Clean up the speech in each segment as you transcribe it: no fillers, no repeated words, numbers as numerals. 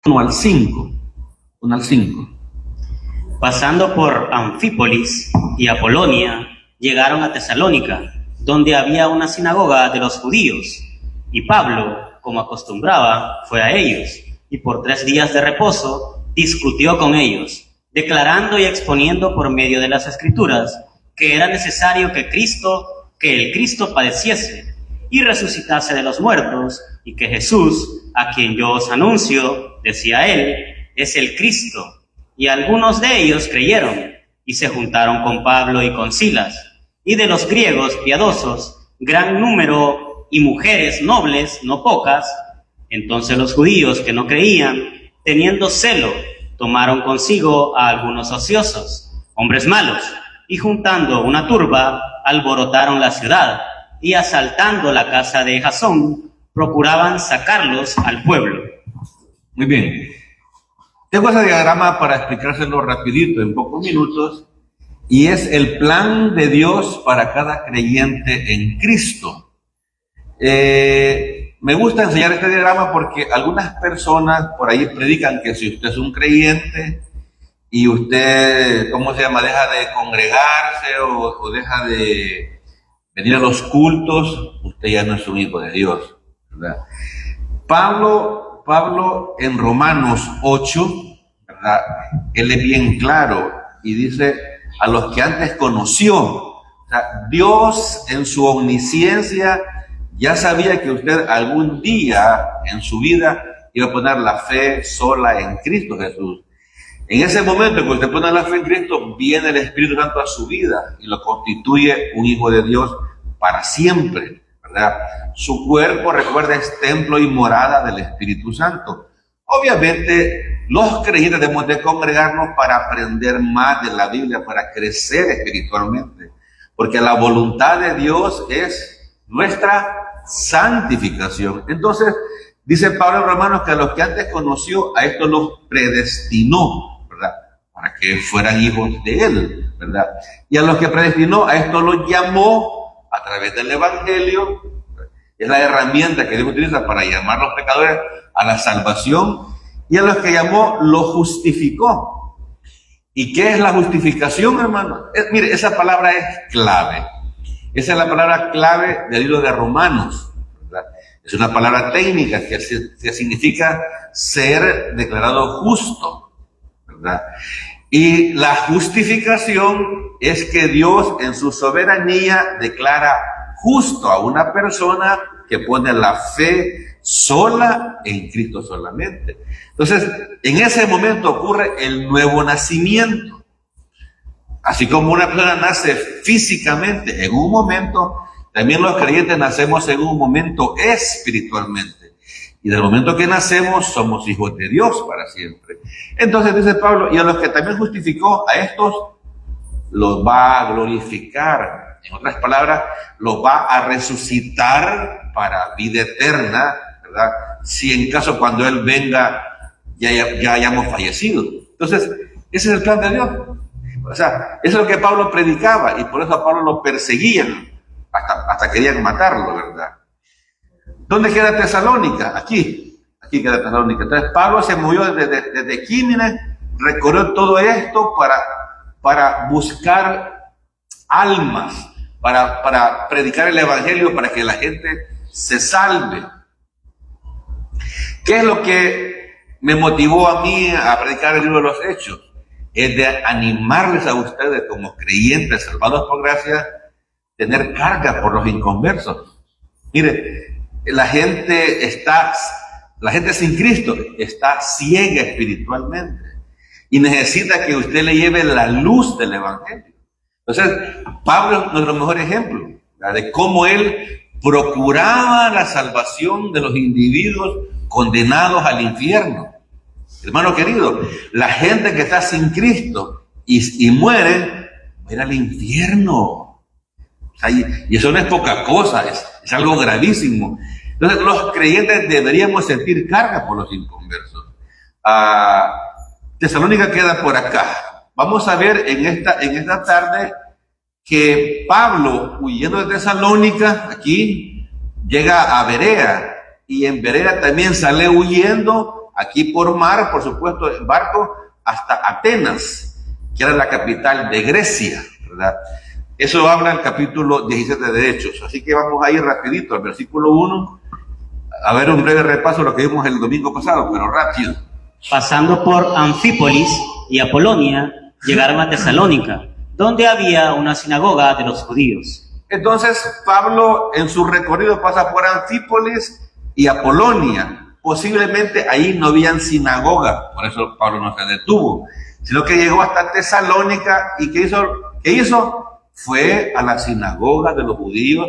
1 al 5. 1 al 5. Pasando por Anfípolis y Apolonia, llegaron a Tesalónica, donde había una sinagoga de los judíos. Y Pablo, como acostumbraba, fue a ellos, y por 3 días de reposo discutió con ellos, declarando y exponiendo por medio de las Escrituras que era necesario que el Cristo padeciese y resucitase de los muertos, y que Jesús, a quien yo os anuncio, decía él, es el Cristo. Y algunos de ellos creyeron, y se juntaron con Pablo y con Silas, y de los griegos piadosos, gran número, y mujeres nobles, no pocas. Entonces los judíos que no creían, teniendo celo, tomaron consigo a algunos ociosos, hombres malos, y juntando una turba, alborotaron la ciudad, y asaltando la casa de Jasón, procuraban sacarlos al pueblo. Muy bien. Tengo ese diagrama para explicárselo rapidito, en pocos minutos, y es el plan de Dios para cada creyente en Cristo. Me gusta enseñar este diagrama porque algunas personas por ahí predican que si usted es un creyente y usted, deja de congregarse o deja de venir a los cultos, usted ya no es un hijo de Dios, ¿verdad? Pablo en Romanos 8, ¿verdad? Él es bien claro y dice a los que antes conoció, o sea, Dios en su omnisciencia ya sabía que usted algún día en su vida iba a poner la fe sola en Cristo Jesús. En ese momento que usted pone la fe en Cristo, viene el Espíritu Santo a su vida y lo constituye un hijo de Dios para siempre, ¿verdad? Su cuerpo, recuerda, es templo y morada del Espíritu Santo. Obviamente, los creyentes debemos de congregarnos para aprender más de la Biblia, para crecer espiritualmente, porque la voluntad de Dios es nuestra santificación. Entonces, dice Pablo en Romanos que a los que antes conoció, a estos los predestinó, ¿verdad? Para que fueran hijos de él, ¿verdad? Y a los que predestinó, a estos los llamó a través del Evangelio. Es la herramienta que Dios utiliza para llamar a los pecadores a la salvación, y a los que llamó los justificó. ¿Y qué es la justificación, hermano? Mire, esa palabra es clave. Esa es la palabra clave del libro de Romanos, ¿verdad? Es una palabra técnica que significa ser declarado justo, ¿verdad? Y la justificación es que Dios en su soberanía declara justo a una persona que pone la fe sola en Cristo solamente. Entonces, en ese momento ocurre el nuevo nacimiento. Así como una persona nace físicamente en un momento, también los creyentes nacemos en un momento espiritualmente. Y del momento que nacemos, somos hijos de Dios para siempre. Entonces dice Pablo, y a los que también justificó, a estos los va a glorificar. En otras palabras, los va a resucitar para vida eterna, ¿verdad? Si en caso cuando Él venga ya hayamos fallecido. Entonces, ese es el plan de Dios. O sea, eso es lo que Pablo predicaba, y por eso a Pablo lo perseguían, hasta querían matarlo, ¿verdad? ¿Dónde queda Tesalónica? Aquí queda Tesalónica. Entonces Pablo se movió desde Químenes, recorrió todo esto para buscar almas, para predicar el Evangelio, para que la gente se salve. ¿Qué es lo que me motivó a mí a predicar el libro de los Hechos? Es de animarles a ustedes como creyentes salvados por gracia, tener carga por los inconversos. Mire, la gente sin Cristo está ciega espiritualmente y necesita que usted le lleve la luz del Evangelio. Entonces, Pablo es nuestro mejor ejemplo, ¿verdad?, de cómo él procuraba la salvación de los individuos condenados al infierno. Hermano querido, la gente que está sin Cristo y muere, va a ir al infierno. O sea, y eso no es poca cosa, es algo gravísimo. Entonces, los creyentes deberíamos sentir carga por los inconversos. Tesalónica queda por acá. Vamos a ver en esta tarde que Pablo, huyendo de Tesalónica, aquí llega a Berea, y en Berea también sale huyendo aquí por mar, por supuesto, en barco, hasta Atenas, que era la capital de Grecia, ¿verdad? Eso habla el capítulo 17 de Hechos. Así que vamos a ir rapidito al versículo 1, a ver un breve repaso de lo que vimos el domingo pasado, pero rápido. Pasando por Anfípolis y Apolonia, llegaron a Tesalónica, donde había una sinagoga de los judíos. Entonces Pablo en su recorrido pasa por Anfípolis y Apolonia. Posiblemente ahí no habían sinagoga, por eso Pablo no se detuvo, sino que llegó hasta Tesalónica. ¿Y qué hizo? ¿Qué hizo? Fue a la sinagoga de los judíos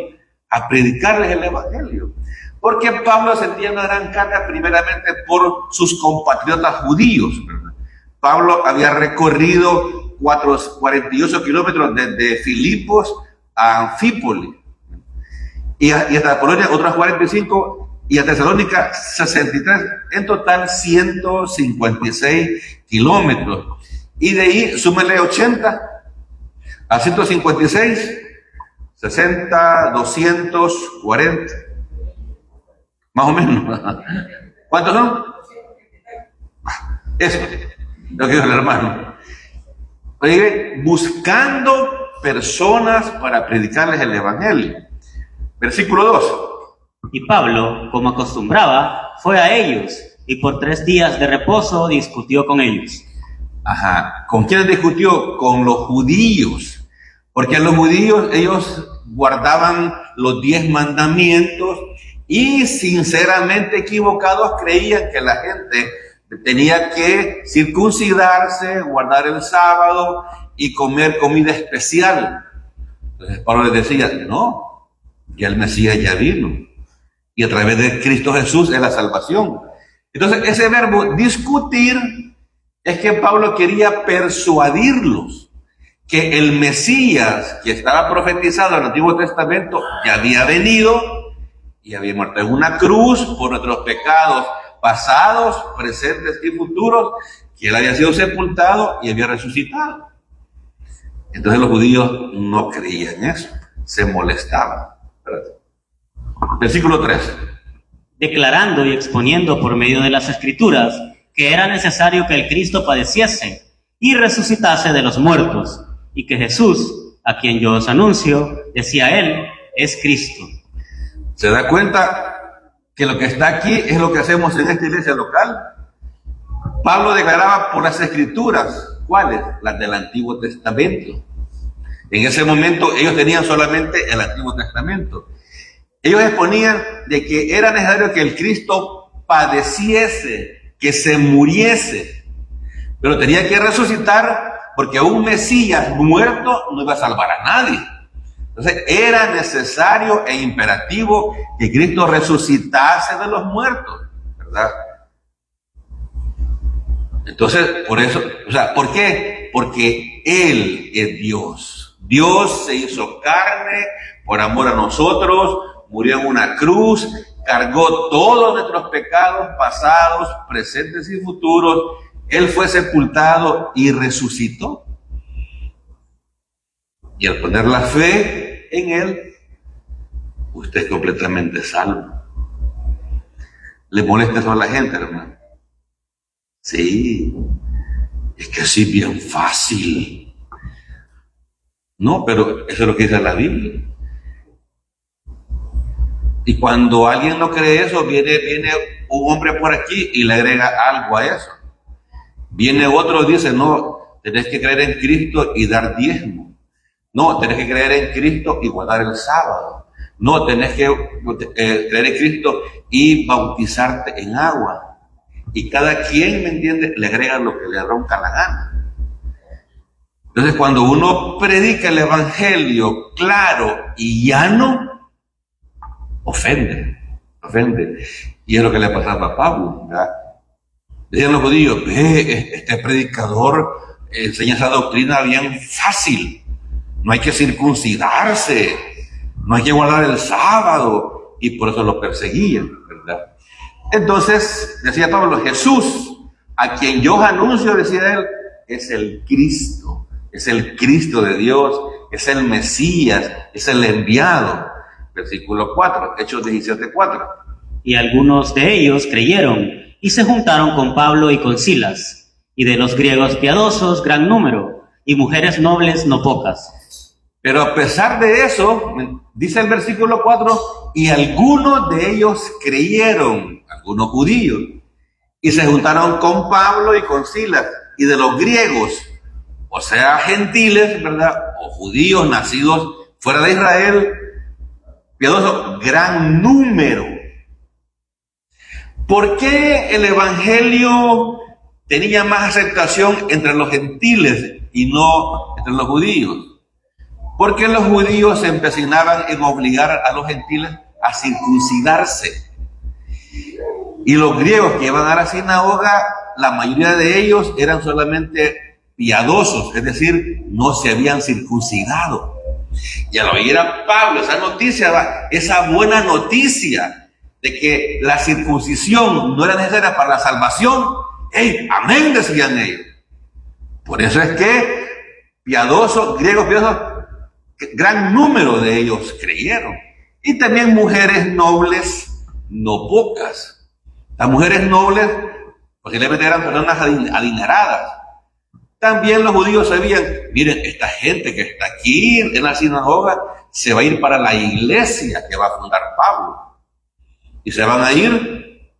a predicarles el evangelio. Porque Pablo sentía una gran carga primeramente por sus compatriotas judíos, ¿verdad? Pablo había recorrido 48 kilómetros desde Filipos a Anfípolis. Y hasta Polonia otros 45 y a Tesalónica 63. En total 156 kilómetros. Y de ahí súmele 80 a 156, 60, 240. Más o menos. ¿Cuántos son? Eso, lo que dijo el hermano. Oye, buscando personas para predicarles el evangelio. Versículo 2. Y Pablo, como acostumbraba, fue a ellos, y por 3 días de reposo discutió con ellos. Ajá. ¿Con quién discutió? Con los judíos. Porque los judíos, ellos guardaban los 10 mandamientos y sinceramente equivocados creían que la gente tenía que circuncidarse, guardar el sábado y comer comida especial. Entonces Pablo les decía, no, ya el Mesías ya vino y a través de Cristo Jesús es la salvación. Entonces ese verbo discutir es que Pablo quería persuadirlos que el Mesías que estaba profetizado en el Antiguo Testamento ya había venido y había muerto en una cruz por nuestros pecados pasados, presentes y futuros, que él había sido sepultado y había resucitado. Entonces los judíos no creían eso, se molestaban. Versículo 3. Declarando y exponiendo por medio de las Escrituras que era necesario que el Cristo padeciese y resucitase de los muertos, y que Jesús, a quien yo os anuncio, decía él, es Cristo. ¿Se da cuenta que lo que está aquí es lo que hacemos en esta iglesia local? Pablo declaraba por las Escrituras. ¿Cuáles? Las del Antiguo Testamento. En ese momento ellos tenían solamente el Antiguo Testamento. Ellos exponían de que era necesario que el Cristo padeciese, que se muriese, pero tenía que resucitar, porque un Mesías muerto no iba a salvar a nadie. Entonces era necesario e imperativo que Cristo resucitase de los muertos, ¿verdad? Entonces, por eso, ¿por qué? Porque Él es Dios. Dios se hizo carne por amor a nosotros, murió en una cruz, cargó todos nuestros pecados pasados, presentes y futuros. Él fue sepultado y resucitó. Y al poner la fe en Él, usted es completamente salvo. ¿Le molesta eso a la gente, hermano? Sí, es que sí, bien fácil. No, pero eso es lo que dice la Biblia. Y cuando alguien no cree eso, viene un hombre por aquí y le agrega algo a eso. Viene otro y dice, no, tenés que creer en Cristo y dar diezmo. No, tenés que creer en Cristo y guardar el sábado. No, tenés que creer en Cristo y bautizarte en agua. Y cada quien, ¿me entiende?, le agrega lo que le ronca la gana. Entonces, cuando uno predica el evangelio claro y llano, ofende. Y es lo que le pasaba a Pablo, ¿verdad? Decían los judíos, este predicador enseña esa doctrina bien fácil. No hay que circuncidarse, no hay que guardar el sábado, y por eso lo perseguían, ¿verdad? Entonces, decía Pablo, Jesús, a quien yo anuncio, decía él, es el Cristo de Dios, es el Mesías, es el enviado. Versículo 4, Hechos 17:4. Y algunos de ellos creyeron, y se juntaron con Pablo y con Silas, y de los griegos piadosos gran número, y mujeres nobles no pocas. Pero a pesar de eso, dice el versículo 4, y algunos de ellos creyeron, algunos judíos, y se juntaron con Pablo y con Silas, y de los griegos, o sea, gentiles, ¿verdad? O judíos nacidos fuera de Israel, piadosos, gran número. ¿Por qué el evangelio tenía más aceptación entre los gentiles y no entre los judíos? Porque los judíos se empecinaban en obligar a los gentiles a circuncidarse. Y los griegos que iban a la sinagoga, la mayoría de ellos eran solamente piadosos, es decir, no se habían circuncidado. Y al oír a Pablo esa noticia, esa buena noticia de que la circuncisión no era necesaria para la salvación, ¡hey, amén!, decían ellos. Por eso es que piadosos, griegos piadosos, gran número de ellos creyeron. Y también mujeres nobles, no pocas. Las mujeres nobles posiblemente eran personas adineradas. También los judíos sabían, miren, esta gente que está aquí en la sinagoga se va a ir para la iglesia que va a fundar Pablo. Y se van a ir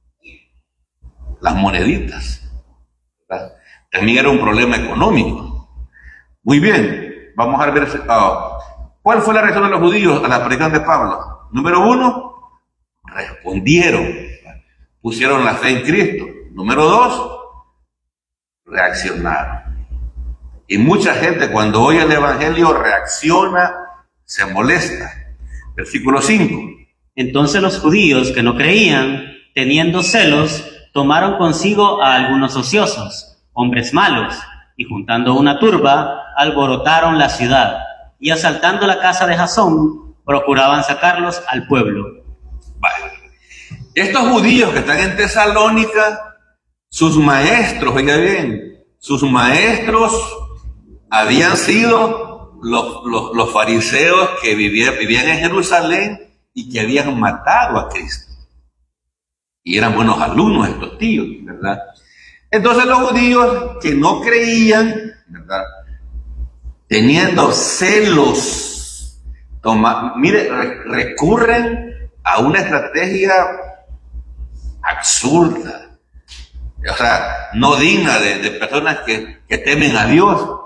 las moneditas, ¿verdad? También era un problema económico. Muy bien, vamos a ver cuál fue la reacción de los judíos a la predicación de Pablo. Número 1, respondieron, pusieron la fe en Cristo. Número 2, reaccionaron. Y mucha gente cuando oye el evangelio reacciona, se molesta. Versículo 5. Entonces los judíos que no creían, teniendo celos, tomaron consigo a algunos ociosos, hombres malos, y juntando una turba, alborotaron la ciudad, y asaltando la casa de Jasón, procuraban sacarlos al pueblo. Vale. Estos judíos que están en Tesalónica, sus maestros, oiga bien, sus maestros habían sido los fariseos que vivían en Jerusalén y que habían matado a Cristo. Y eran buenos alumnos estos tíos, ¿verdad? Entonces los judíos que no creían, ¿verdad?, teniendo celos, recurren a una estrategia absurda, o sea, no digna de personas que temen a Dios.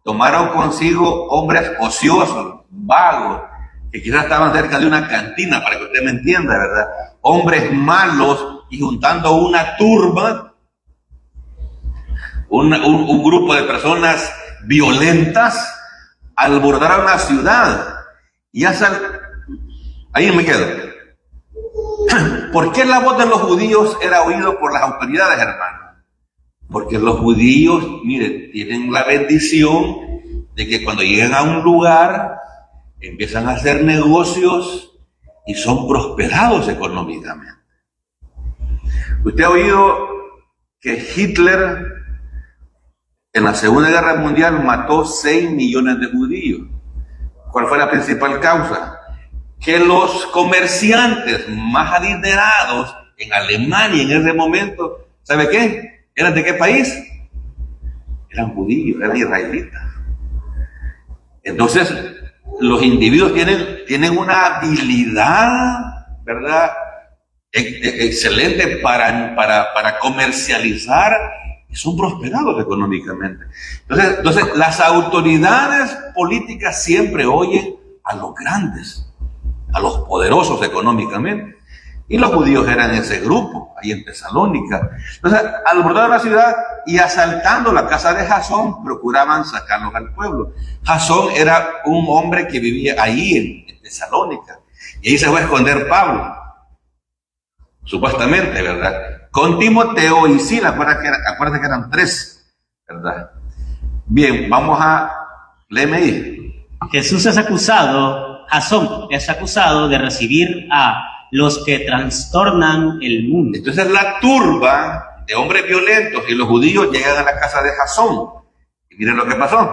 Tomaron consigo hombres ociosos, vagos, que quizás estaban cerca de una cantina, para que usted me entienda, ¿verdad? Hombres malos, y juntando una turba, un grupo de personas violentas, alborotaron la ciudad. Y ahí me quedo. ¿Por qué la voz de los judíos era oído por las autoridades, hermanos? Porque los judíos, miren, tienen la bendición de que cuando llegan a un lugar, empiezan a hacer negocios y son prosperados económicamente. Usted ha oído que Hitler en la Segunda Guerra Mundial mató 6 millones de judíos. ¿Cuál fue la principal causa? Que los comerciantes más adinerados en Alemania en ese momento, ¿sabe qué? ¿Eran de qué país? Eran judíos, eran israelitas. Entonces, los individuos tienen una habilidad, ¿verdad?, excelente para comercializar, y son prosperados económicamente. Entonces, las autoridades políticas siempre oyen a los grandes, a los poderosos económicamente. Y los judíos eran ese grupo, ahí en Tesalónica. Entonces, alborotaron la ciudad y asaltando la casa de Jasón, procuraban sacarlos al pueblo. Jasón era un hombre que vivía ahí en Tesalónica. Y ahí se fue a esconder Pablo, supuestamente, ¿verdad? Con Timoteo y Silas, acuérdate que eran 3, ¿verdad? Bien, vamos a leerme ahí. Jasón es acusado de recibir a los que trastornan el mundo. Entonces la turba de hombres violentos y los judíos llegan a la casa de Jasón. Y miren lo que pasó.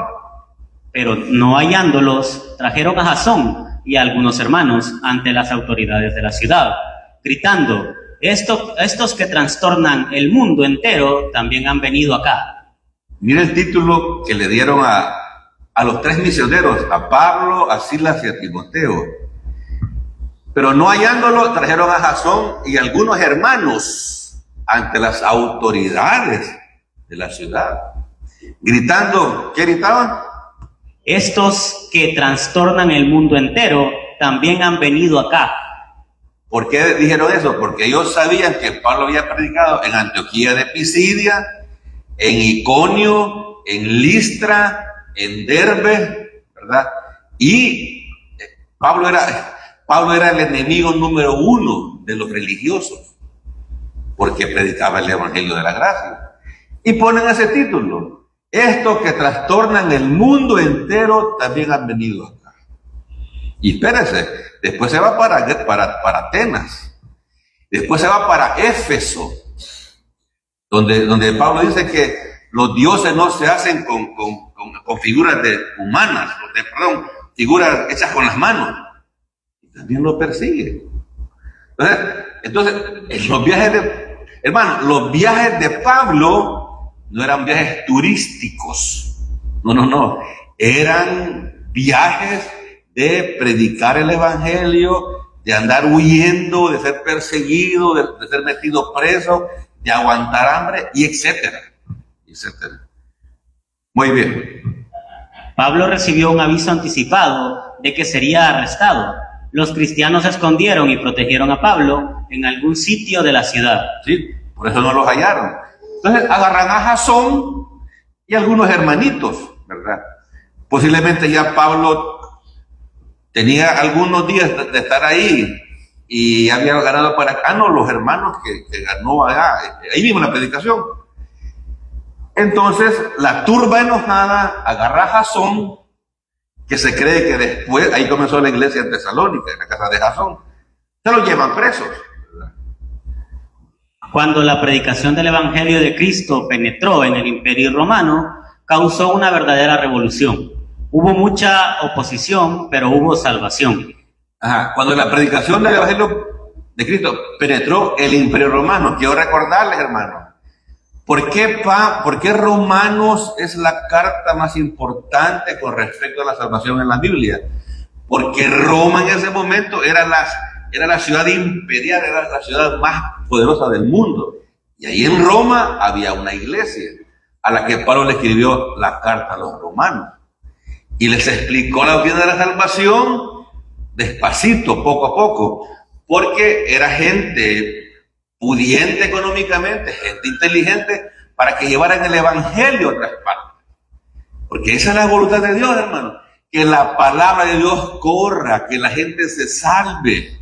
Pero no hallándolos, trajeron a Jasón y a algunos hermanos ante las autoridades de la ciudad, gritando: estos que trastornan el mundo entero también han venido acá. Mira el título que le dieron a los 3 misioneros, a Pablo, a Silas y a Timoteo. Pero no hallándolo, trajeron a Jasón y algunos hermanos ante las autoridades de la ciudad, gritando, ¿qué gritaban? Estos que trastornan el mundo entero también han venido acá. ¿Por qué dijeron eso? Porque ellos sabían que Pablo había predicado en Antioquía de Pisidia, en Iconio, en Listra, en Derbe, ¿verdad? Y Pablo era el enemigo número 1 de los religiosos, porque predicaba el evangelio de la gracia. Y ponen ese título: estos que trastornan el mundo entero también han venido acá. Y espérese, después se va para Atenas, después se va para Éfeso, donde Pablo dice que los dioses no se hacen con figuras humanas, figuras hechas con las manos. Y también lo persigue. Entonces los viajes de Pablo no eran viajes turísticos, no, eran viajes de predicar el evangelio, de andar huyendo, de ser perseguido, de ser metido preso, de aguantar hambre, y etcétera. Muy bien. Pablo recibió un aviso anticipado de que sería arrestado. Los cristianos se escondieron y protegieron a Pablo en algún sitio de la ciudad. Sí, por eso no los hallaron. Entonces agarran a Jasón y algunos hermanitos, ¿verdad? Posiblemente ya Pablo tenía algunos días de estar ahí y había ganado para acá. No, los hermanos que ganó allá, ahí mismo en la predicación. Entonces la turba enojada agarra a Jasón, que se cree que después, ahí comenzó la iglesia en Tesalónica, en la casa de Jasón. Se los llevan presos. Cuando la predicación del Evangelio de Cristo penetró en el Imperio Romano, causó una verdadera revolución. Hubo mucha oposición, pero hubo salvación. Cuando la predicación del Evangelio de Cristo penetró el Imperio Romano, quiero recordarles, hermanos, ¿por qué Romanos es la carta más importante con respecto a la salvación en la Biblia? Porque Roma en ese momento era la ciudad imperial, era la ciudad más poderosa del mundo. Y ahí en Roma había una iglesia a la que Pablo le escribió la carta a los romanos. Y les explicó la doctrina de la salvación despacito, poco a poco, porque era gente pudiente económicamente, gente inteligente, para que llevaran el evangelio a otras partes. Porque esa es la voluntad de Dios, hermano, que la palabra de Dios corra, que la gente se salve,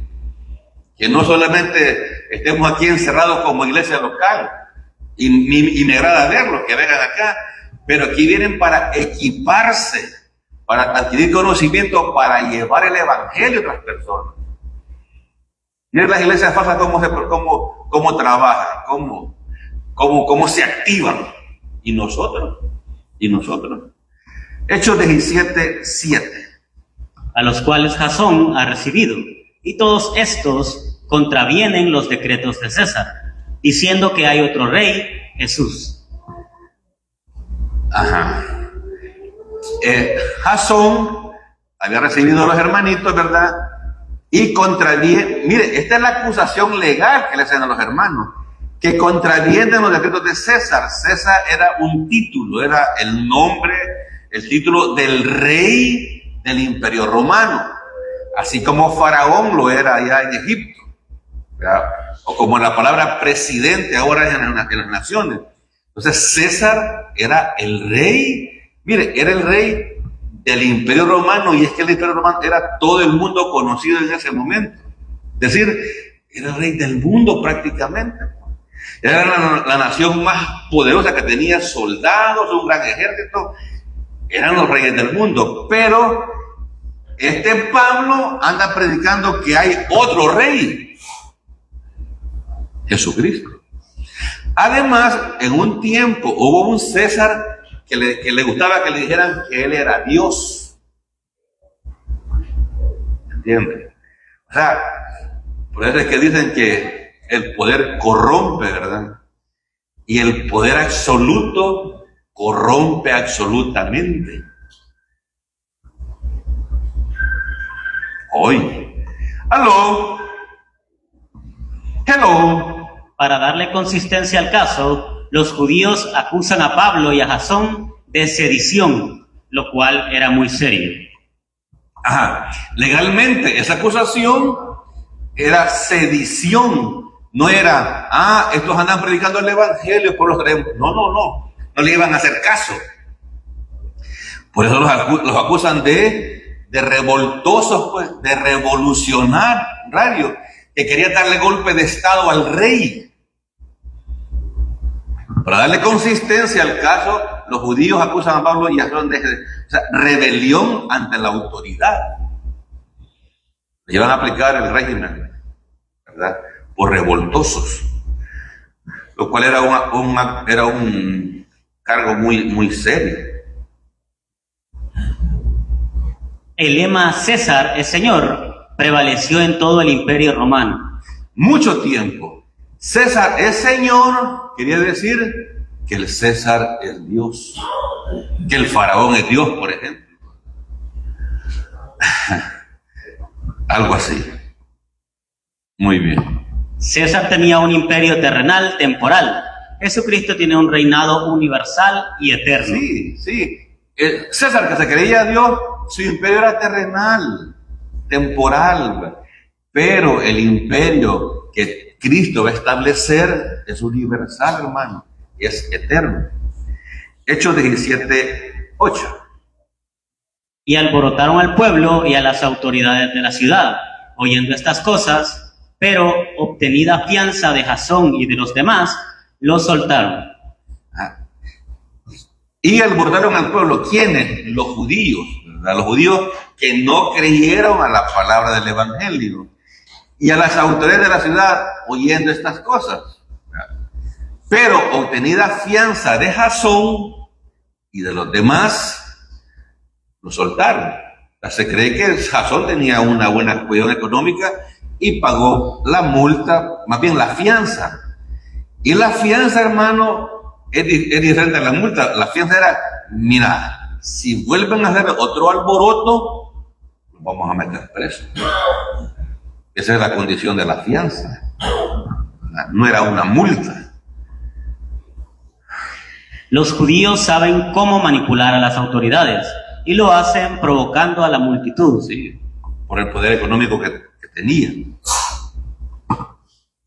que no solamente estemos aquí encerrados como iglesia local, y me agrada verlos, que vengan acá, pero aquí vienen para equiparse, para adquirir conocimiento, para llevar el evangelio a otras personas. Miren las iglesias falsas cómo trabajan, cómo se activan. Y nosotros. Hechos 17:7. A los cuales Jasón ha recibido. Y todos estos contravienen los decretos de César, diciendo que hay otro rey, Jesús. Jasón había recibido a los hermanitos, ¿verdad? Y contraviene, mire, esta es la acusación legal que le hacen a los hermanos, que contravienen los decretos de César. César era un título, era el nombre, el título del rey del Imperio Romano, así como Faraón lo era allá en Egipto, ¿verdad? O como la palabra presidente ahora en las naciones. Entonces César era el rey, mire, era el rey del Imperio Romano, y es que el Imperio Romano era todo el mundo conocido en ese momento. Es decir, era el rey del mundo prácticamente. Era la nación más poderosa, que tenía soldados, un gran ejército. Eran los reyes del mundo. Pero este Pablo anda predicando que hay otro rey, Jesucristo. Además, en un tiempo hubo un César que le gustaba que le dijeran que él era Dios. ¿Entienden? O sea, por eso es que dicen que el poder corrompe, ¿verdad? Y el poder absoluto corrompe absolutamente. Hoy. Aló. Hello. Para darle consistencia al caso, los judíos acusan a Pablo y a Jasón de sedición, lo cual era muy serio. Ajá. Legalmente, esa acusación era sedición. No era, estos andan predicando el evangelio por los creemos. No le iban a hacer caso. Por eso los acusan de revoltosos, pues, de revolucionarios, que querían darle golpe de estado al rey. Para darle consistencia al caso, los judíos acusan a Pablo y a Jasón de rebelión ante la autoridad. Le iban a aplicar el régimen, ¿verdad?, por revoltosos, lo cual era un cargo muy serio. El lema César es Señor prevaleció en todo el imperio romano. Mucho tiempo. César es Señor, quería decir que el César es Dios, que el faraón es Dios, por ejemplo. Algo así. Muy bien. César tenía un imperio terrenal, temporal. Jesucristo tiene un reinado universal y eterno. Sí. César, que se creía Dios, su imperio era terrenal, temporal, pero el imperio que Cristo va a establecer es universal, hermano, es eterno. Hechos 17:8. Y alborotaron al pueblo y a las autoridades de la ciudad, oyendo estas cosas, pero obtenida fianza de Jasón y de los demás, los soltaron. Y alborotaron al pueblo, ¿quiénes? Los judíos, ¿verdad? Los judíos que no creyeron a la palabra del evangelio. Y a las autoridades de la ciudad oyendo estas cosas. Pero obtenida fianza de Jasón y de los demás, lo soltaron. O sea, se cree que Jasón tenía una buena cuestión económica y pagó la multa, más bien la fianza. Y la fianza, hermano, es diferente a la multa. La fianza era, mira, si vuelven a hacer otro alboroto, los vamos a meter presos. Esa es la condición de la fianza. No era una multa. Los judíos saben cómo manipular a las autoridades y lo hacen provocando a la multitud. Sí, por el poder económico que tenían.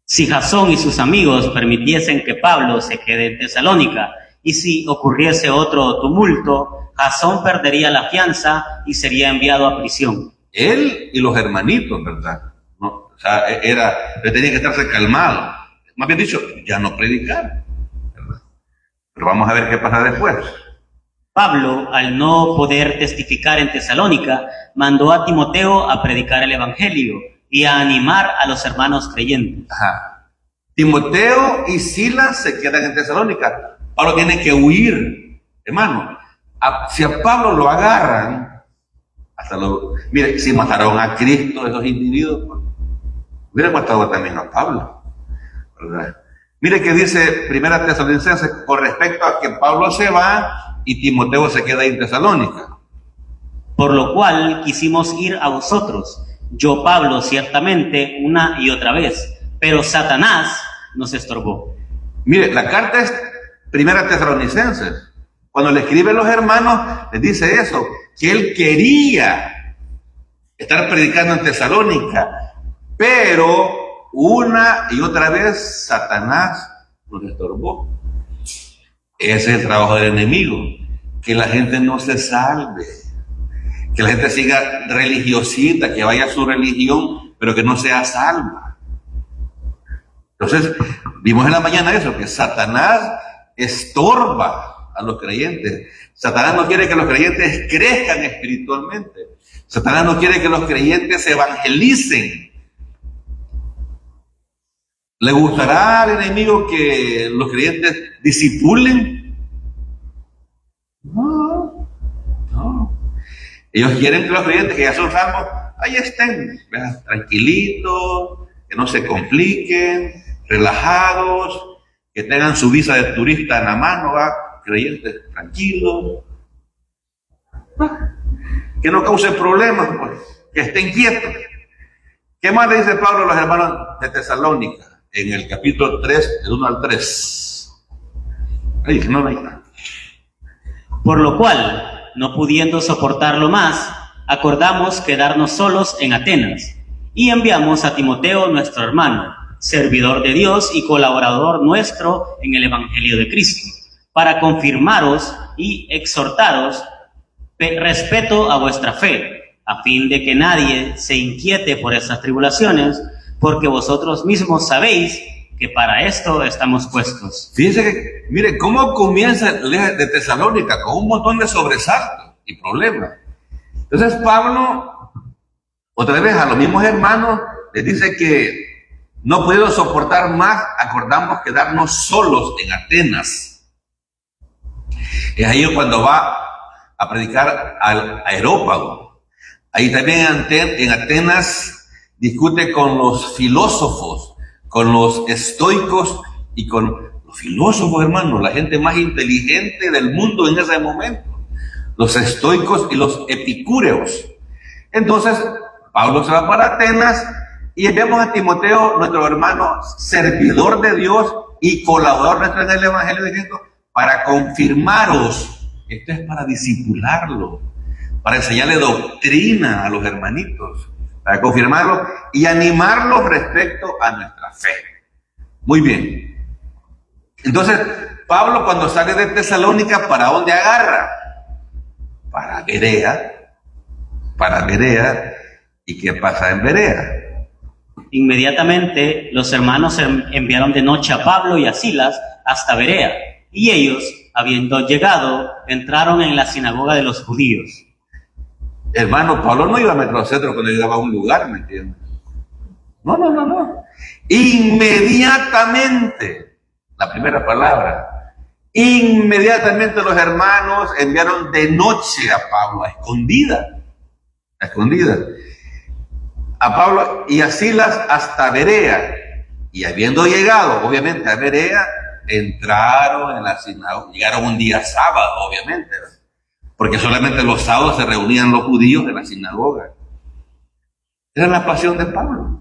Si Jasón y sus amigos permitiesen que Pablo se quede en Tesalónica y si ocurriese otro tumulto, Jasón perdería la fianza y sería enviado a prisión. Él y los hermanitos, ¿verdad? No, o sea, le tenía que estarse calmado. Más bien dicho, ya no predicar, ¿verdad? Pero vamos a ver qué pasa después. Pablo, al no poder testificar en Tesalónica, mandó a Timoteo a predicar el evangelio y a animar a los hermanos creyentes. Ajá. Timoteo y Silas se quedan en Tesalónica. Pablo tiene que huir, hermano. Si a Pablo lo agarran, mire, si mataron a Cristo esos individuos, pues, hubieran matado también a Pablo, ¿verdad? Mire que dice Primera Tesalonicenses con respecto a que Pablo se va y Timoteo se queda en Tesalónica. Por lo cual quisimos ir a vosotros, yo Pablo ciertamente una y otra vez, pero Satanás nos estorbó. Mire, la carta es Primera Tesalonicenses. Cuando le escriben los hermanos, les dice eso, que él quería estar predicando en Tesalónica, pero una y otra vez Satanás nos estorbó. Ese es el trabajo del enemigo, que la gente no se salve, que la gente siga religiosita, que vaya a su religión, pero que no sea salva. Entonces, vimos en la mañana eso, que Satanás estorba a los creyentes. Satanás no quiere que los creyentes crezcan espiritualmente. Satanás no quiere que los creyentes se evangelicen. ¿Le gustará al enemigo que los creyentes disipulen? No. Ellos quieren que los creyentes que ya son salvos, ahí estén, ¿verdad? Tranquilitos, que no se compliquen, relajados, que tengan su visa de turista en la mano, creyentes tranquilos, que no causen problemas, pues, que estén quietos. ¿Qué más le dice Pablo a los hermanos de Tesalónica? En el capítulo 3, del 1 al 3. Ahí, no hay nada. Por lo cual, no pudiendo soportarlo más, acordamos quedarnos solos en Atenas, y enviamos a Timoteo, nuestro hermano, servidor de Dios y colaborador nuestro en el Evangelio de Cristo, para confirmaros y exhortaros respeto a vuestra fe, a fin de que nadie se inquiete por estas tribulaciones, porque vosotros mismos sabéis que para esto estamos puestos. Fíjense que, mire, cómo comienza de Tesalónica, con un montón de sobresaltos y problemas. Entonces Pablo, otra vez a los mismos hermanos, les dice que no puedo soportar más, acordamos quedarnos solos en Atenas. Es ahí cuando va a predicar al Areópago. Ahí también en Atenas discute con los filósofos, con los estoicos y con los filósofos, hermanos, la gente más inteligente del mundo en ese momento, los estoicos y los epicúreos. Entonces, Pablo se va para Atenas y enviamos a Timoteo, nuestro hermano, servidor de Dios y colaborador nuestro en el Evangelio de Cristo, para confirmaros. Esto es para discipularlo, para enseñarle doctrina a los hermanitos, para confirmarlo y animarlos respecto a nuestra fe. Muy bien. Entonces, Pablo cuando sale de Tesalónica, ¿para dónde agarra? Para Berea. Para Berea. ¿Y qué pasa en Berea? Inmediatamente los hermanos enviaron de noche a Pablo y a Silas hasta Berea, y ellos, habiendo llegado, entraron en la sinagoga de los judíos. Hermano, Pablo no iba a Metrocentro cuando llegaba a un lugar, ¿me entiendes? No. Inmediatamente, la primera palabra, inmediatamente los hermanos enviaron de noche a Pablo, a escondidas, a Pablo y a Silas hasta Berea. Y habiendo llegado, obviamente, a Berea, entraron en la sinagoga, llegaron un día sábado, obviamente, porque solamente los sábados se reunían los judíos en la sinagoga. Era la pasión de Pablo.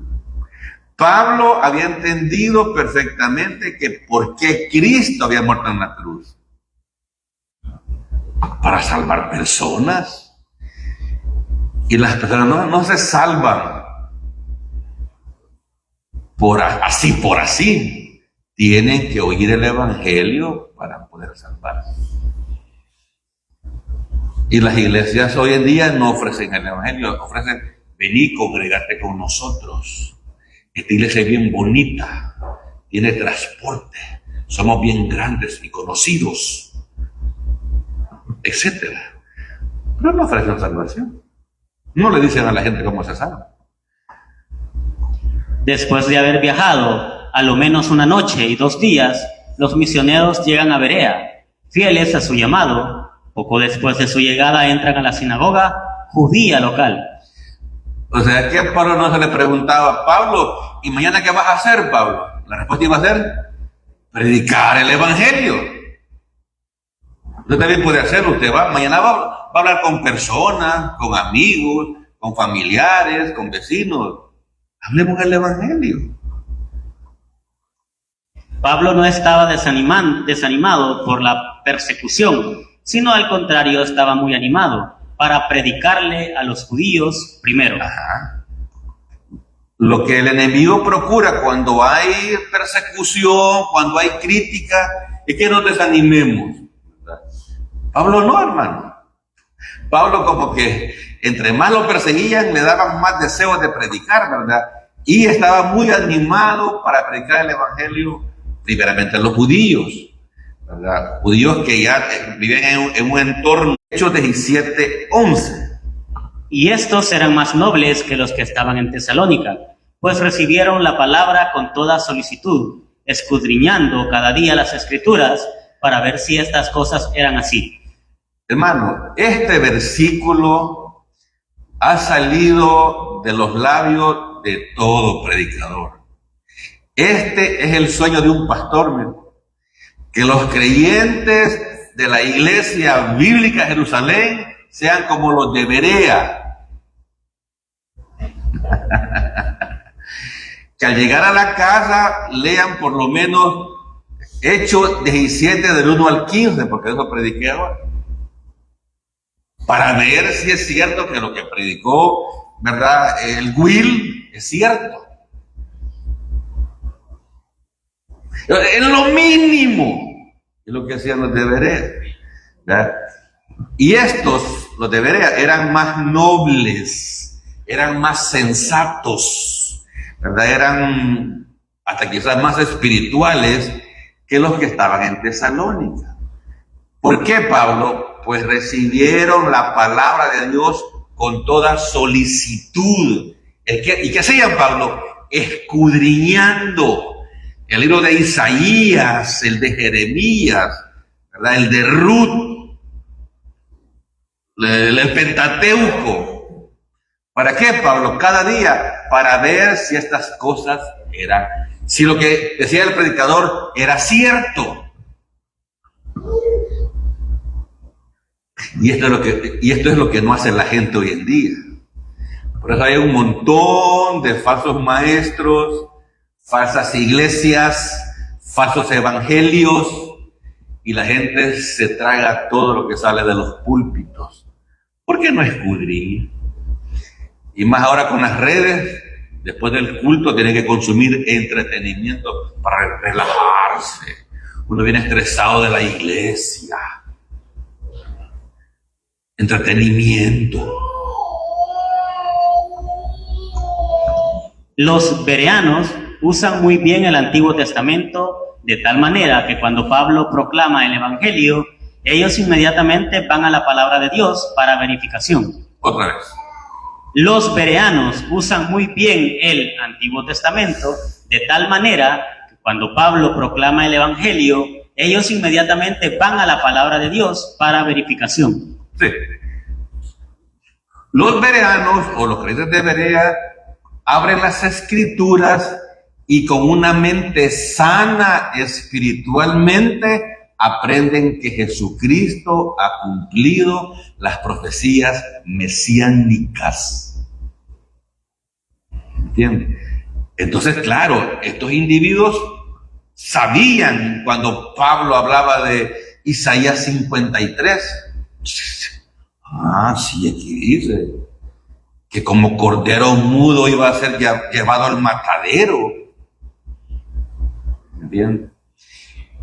Pablo había entendido perfectamente que por qué Cristo había muerto en la cruz. Para salvar personas. Y las personas no se salvan por así. Tienen que oír el Evangelio para poder salvarse. Y las iglesias hoy en día no ofrecen el Evangelio, ofrecen: vení, congregate con nosotros. Esta iglesia es bien bonita, tiene transporte, somos bien grandes y conocidos, etc. Pero no ofrecen salvación. No le dicen a la gente cómo se salva. Después de haber viajado a lo menos una noche y 2 días, los misioneros llegan a Berea, fieles a su llamado. Poco después de su llegada entran a la sinagoga judía local. O sea, que a Pablo no se le preguntaba: Pablo, ¿y mañana qué vas a hacer, Pablo? La respuesta iba a ser: predicar el Evangelio. Usted también puede hacerlo. Usted mañana va a hablar con personas, con amigos, con familiares, con vecinos. Hablemos del Evangelio. Pablo no estaba desanimado por la persecución, sino al contrario estaba muy animado para predicarle a los judíos primero. Ajá. Lo que el enemigo procura cuando hay persecución, cuando hay crítica, es que nos desanimemos, ¿verdad? Pablo no, hermano. Pablo como que entre más lo perseguían, le daban más deseos de predicar, ¿verdad? Y estaba muy animado para predicar el Evangelio primeramente a los judíos, ¿verdad? Judíos que ya viven en un entorno. Hechos 17:11. Y estos eran más nobles que los que estaban en Tesalónica, pues recibieron la palabra con toda solicitud, escudriñando cada día las Escrituras para ver si estas cosas eran así. Hermano, este versículo ha salido de los labios de todo predicador. Este es el sueño de un pastor, mire, que los creyentes de la iglesia bíblica de Jerusalén sean como los de Berea. Que al llegar a la casa lean por lo menos Hechos 17 del 1 al 15, porque eso prediqué ahora, para ver si es cierto que lo que predicó, ¿verdad?, el Will es cierto. Es lo mínimo, es lo que hacían los de Berea, ¿verdad? Y estos, los de Berea, eran más nobles, eran más sensatos, ¿verdad? Eran hasta quizás más espirituales que los que estaban en Tesalónica. ¿Por qué, Pablo? Pues recibieron la palabra de Dios con toda solicitud. ¿Y qué hacían, Pablo? Escudriñando el libro de Isaías, el de Jeremías, ¿verdad?, el de Ruth, el Pentateuco. ¿Para qué, Pablo? Cada día, para ver si estas cosas eran, si lo que decía el predicador era cierto. Y esto es lo que no hace la gente hoy en día. Por eso hay un montón de falsos maestros, falsas iglesias, falsos evangelios, y la gente se traga todo lo que sale de los púlpitos. ¿Por qué no escudriña? Y más ahora con las redes, después del culto tienen que consumir entretenimiento para relajarse. Uno viene estresado de la iglesia. Entretenimiento. Los bereanos usan muy bien el Antiguo Testamento, de tal manera que cuando Pablo proclama el Evangelio, ellos inmediatamente van a la palabra de Dios para verificación. Otra vez. Los bereanos usan muy bien el Antiguo Testamento, de tal manera que cuando Pablo proclama el Evangelio, ellos inmediatamente van a la palabra de Dios para verificación. Sí. Los bereanos o los creyentes de Berea abren las escrituras y con una mente sana espiritualmente aprenden que Jesucristo ha cumplido las profecías mesiánicas. ¿Entienden? Entonces, claro, estos individuos sabían cuando Pablo hablaba de Isaías 53. Ah, sí, aquí dice que como cordero mudo iba a ser llevado al matadero. ¿Entiendes?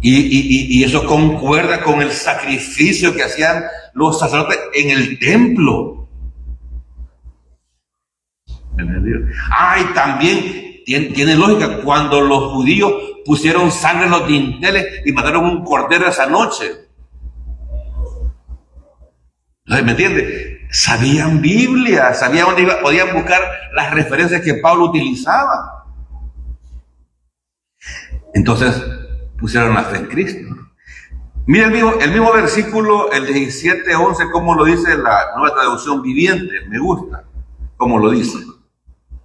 Y eso concuerda con el sacrificio que hacían los sacerdotes en el templo. ¿Entendido? Y también tiene lógica cuando los judíos pusieron sangre en los dinteles y mataron un cordero esa noche. ¿Me entiende? Sabían Biblia, sabían dónde podían buscar las referencias que Pablo utilizaba. Entonces pusieron la fe en Cristo. Mira el mismo versículo, el 17:11, cómo lo dice la Nueva Traducción Viviente. Me gusta cómo lo dice.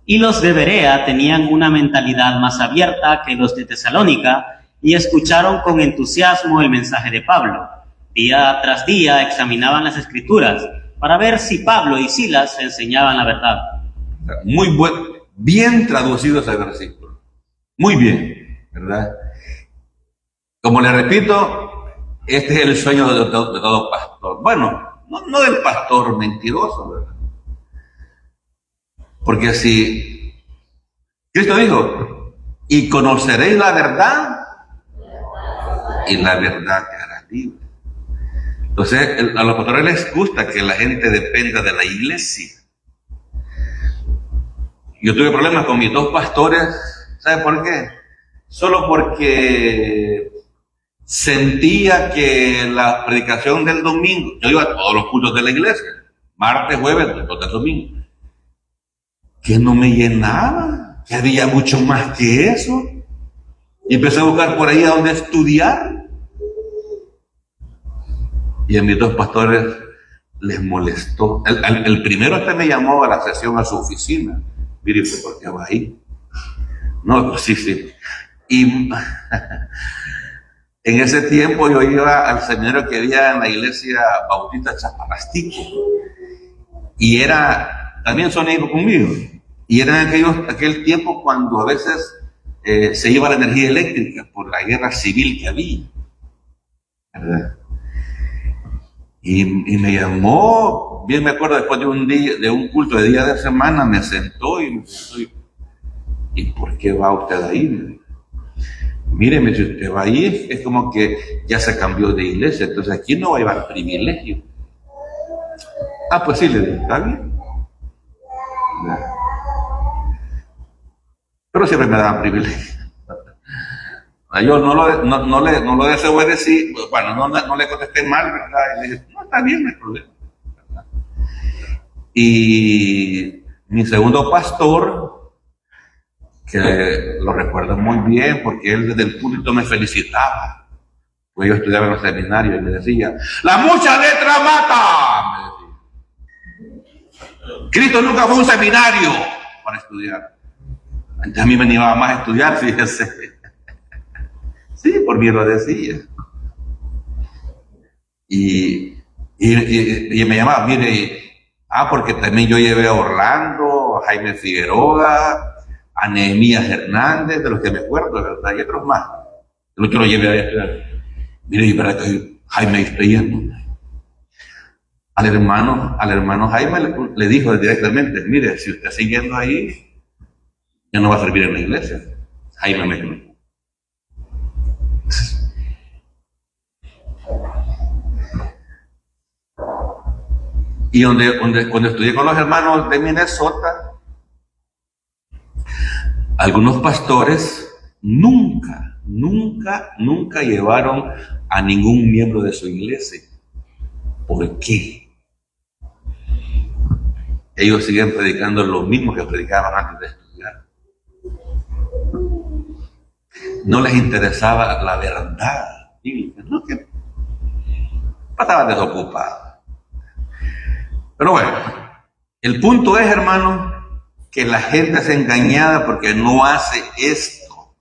Y los de Berea tenían una mentalidad más abierta que los de Tesalónica y escucharon con entusiasmo el mensaje de Pablo. Día tras día examinaban las escrituras para ver si Pablo y Silas enseñaban la verdad. Muy bien traducido ese versículo. Muy bien, ¿verdad? Como le repito, este es el sueño de todo pastor. Bueno, no del pastor mentiroso, ¿verdad? Porque si Cristo dijo, y conoceréis la verdad, y la verdad te hará libre. Entonces, a los pastores les gusta que la gente dependa de la iglesia. Yo tuve problemas con mis dos pastores, ¿sabe por qué? Solo porque sentía que la predicación del domingo, yo iba a todos los cultos de la iglesia, martes, jueves, después domingo, que no me llenaba, que había mucho más que eso. Y empecé a buscar por ahí a donde estudiar. Y a mis dos pastores les molestó. El primero me llamó a la sesión a su oficina. Mire, ¿por qué va ahí? No, pues sí, sí. Y en ese tiempo yo iba al seminario que había en la iglesia Bautista Chapalastico. Y también son hijos conmigo. Y era en aquel tiempo cuando a veces se iba la energía eléctrica por la guerra civil que había, ¿verdad? Y me llamó, bien me acuerdo, después de un culto de día de semana, me sentó y me dijo, ¿y por qué va usted ahí? Míreme, si usted va ahí, es como que ya se cambió de iglesia, entonces aquí no va a llevar privilegio. Ah, pues sí, le digo, está bien. Pero siempre me daban privilegio. Yo no lo desobedecí, bueno, no le contesté mal, ¿verdad? Y le dije, no, está bien, no hay problema. Y mi segundo pastor, que lo recuerdo muy bien, porque él desde el púlpito me felicitaba. Pues yo estudiaba en los seminarios y me decía, ¡la mucha letra mata! Me decía. Cristo nunca fue un seminario para estudiar. Entonces a mí me animaba más a estudiar, fíjese. Sí, por mí lo decía. Y me llamaba, mire, porque también yo llevé a Orlando, a Jaime Figueroa, a Nehemías Hernández, de los que me acuerdo, ¿verdad? Y otros más, de los que lo llevé a estudiar. Mire, y para que Jaime estoy yendo. Al hermano Jaime le dijo directamente, mire, si usted sigue yendo ahí, ya no va a servir en la iglesia. Jaime me dijo. Y cuando estudié con los hermanos de Minnesota, algunos pastores nunca llevaron a ningún miembro de su iglesia. ¿Por qué? Ellos siguen predicando lo mismo que predicaban antes de estudiar. No les interesaba la verdad. No, que pasaban desocupados. Pero bueno, el punto es, hermano, que la gente es engañada porque no hace esto.